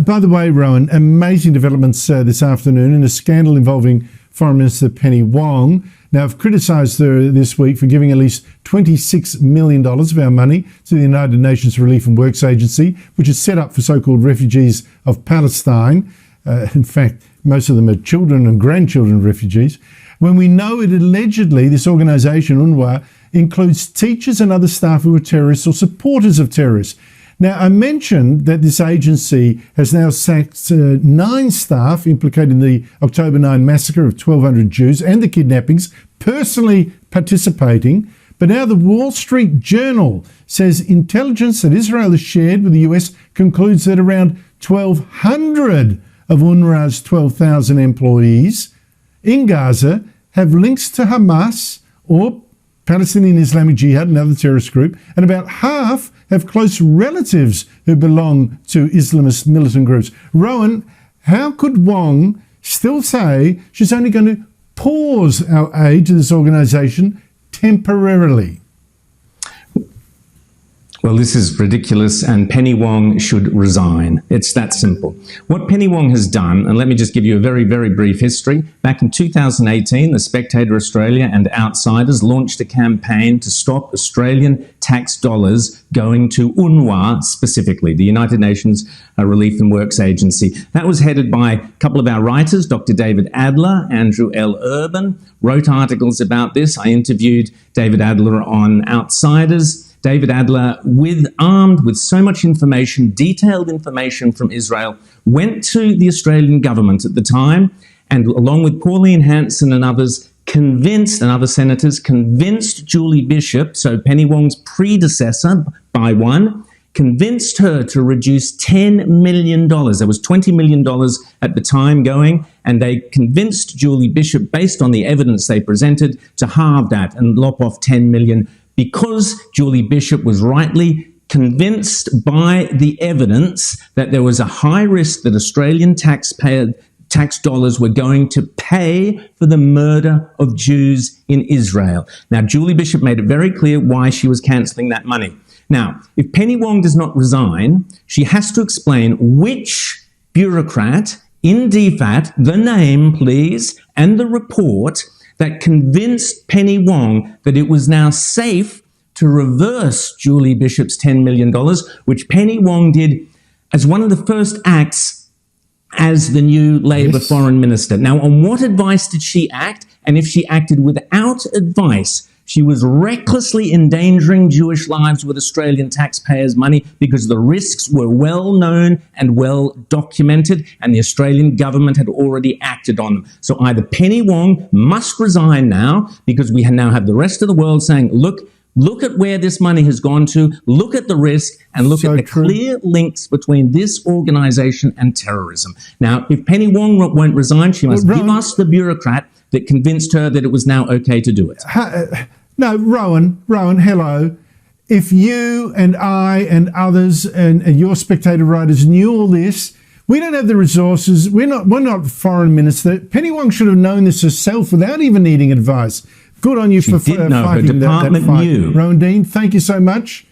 By the way, Rowan, amazing developments this afternoon in a scandal involving Foreign Minister Penny Wong. Now, I've criticised her this week for giving at least $26 million of our money to the United Nations Relief and Works Agency, which is set up for so-called refugees of Palestine. In fact, most of them are children and grandchildren of refugees. When we know it allegedly, this organisation, UNRWA, includes teachers and other staff who are terrorists or supporters of terrorists. Now, I mentioned that this agency has now sacked 9 staff implicated in the October 9 massacre of 1,200 Jews and the kidnappings, personally participating. But now the Wall Street Journal says intelligence that Israel has shared with the US concludes that around 1,200 of UNRWA's 12,000 employees in Gaza have links to Hamas or Palestinian Islamic Jihad, another terrorist group, and about half have close relatives who belong to Islamist militant groups. Rowan, how could Wong still say she's only going to pause our aid to this organisation temporarily? Well, this is ridiculous, and Penny Wong should resign. It's that simple. What Penny Wong has done, and let me just give you a very, very brief history. Back in 2018, the Spectator Australia and Outsiders launched a campaign to stop Australian tax dollars going to UNRWA specifically, the United Nations Relief and Works Agency. That was headed by a couple of our writers, Dr. David Adler, Andrew L. Urban, wrote articles about this. I interviewed David Adler on Outsiders. David Adler, armed with so much information, detailed information from Israel, went to the Australian government at the time and, along with Pauline Hanson and others, convinced Julie Bishop, so Penny Wong's predecessor by one, convinced her to reduce $10 million. There was $20 million at the time going, and they convinced Julie Bishop, based on the evidence they presented, to halve that and lop off $10 million. Because Julie Bishop was rightly convinced by the evidence that there was a high risk that Australian tax dollars were going to pay for the murder of Jews in Israel. Now, Julie Bishop made it very clear why she was cancelling that money. Now, if Penny Wong does not resign, she has to explain which bureaucrat in DFAT, the name, please, and the report that convinced Penny Wong that it was now safe to reverse Julie Bishop's $10 million, which Penny Wong did as one of the first acts as the new Labour Foreign Minister. Now, on what advice did she act? And if she acted without advice, she was recklessly endangering Jewish lives with Australian taxpayers' money because the risks were well known and well documented, and the Australian government had already acted on them. So either Penny Wong must resign now, because we now have the rest of the world saying, look at where this money has gone to, look at the risk, and look at the clear links between this organisation and terrorism. Now, if Penny Wong won't resign, she must give us the bureaucrat that convinced her that it was now okay to do it. No, Rowan, hello. If you and I and others and your Spectator writers knew all this, we don't have the resources. We're not Foreign Minister. Penny Wong should have known this herself without even needing advice. Good on you for fighting that fight. Rowan Dean, thank you so much.